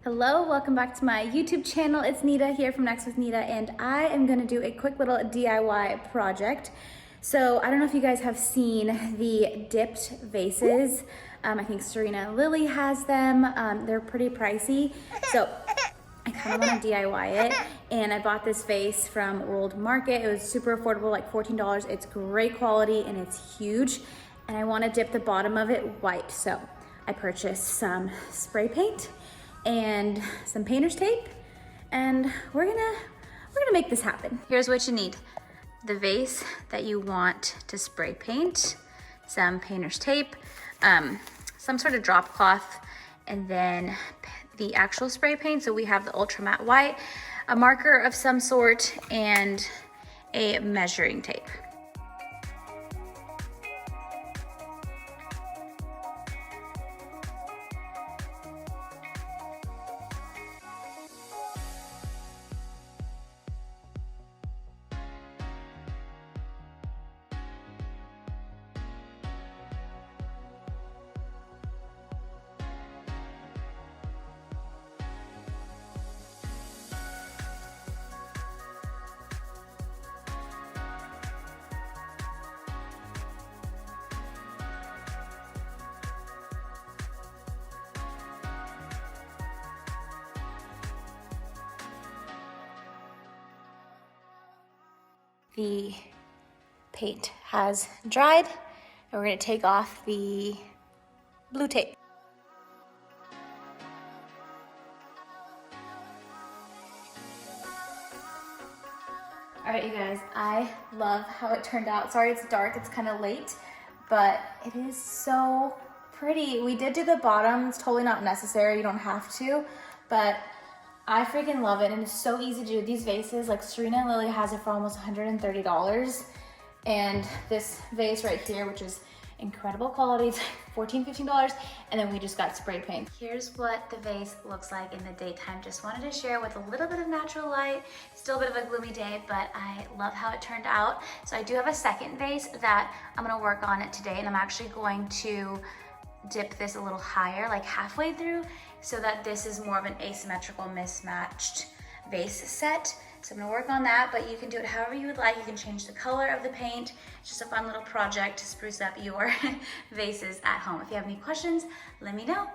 Hello, welcome back to my YouTube channel. It's Nita here from Next with Nita, and I am gonna do a quick little DIY project. So I don't know if you guys have seen the dipped vases. I think Serena and Lily has them. They're pretty pricey. So I kind of want to DIY it, and I bought this vase from World Market. It was super affordable, like $14. It's great quality and it's huge, and I want to dip the bottom of it white. So I purchased some spray paint and some painter's tape, and we're gonna make this happen. Here's what you need: the vase that you want to spray paint, some painter's tape, some sort of drop cloth, and then the actual spray paint. So we have the ultra matte white, a marker of some sort, and a measuring tape. The paint has dried, and we're gonna take off the blue tape. All right, you guys, I love how it turned out. Sorry it's dark, it's kind of late, but it is so pretty. We did do the bottom. It's totally not necessary, you don't have to, but I freaking love it, and it's so easy to do. These vases, like Serena and Lily has it for almost $130, and this vase right here, which is incredible quality, it's $14, $15, and then we just got spray paint. Here's what the vase looks like in the daytime. Just wanted to share with a little bit of natural light. Still a bit of a gloomy day, but I love how it turned out. So I do have a second vase that I'm gonna work on it today, and I'm actually going to dip this a little higher, like halfway through, so that this is more of an asymmetrical, mismatched vase set. So I'm gonna work on that, but you can do it however you would like. You can change the color of the paint. It's just a fun little project to spruce up your vases at home. If you have any questions, let me know.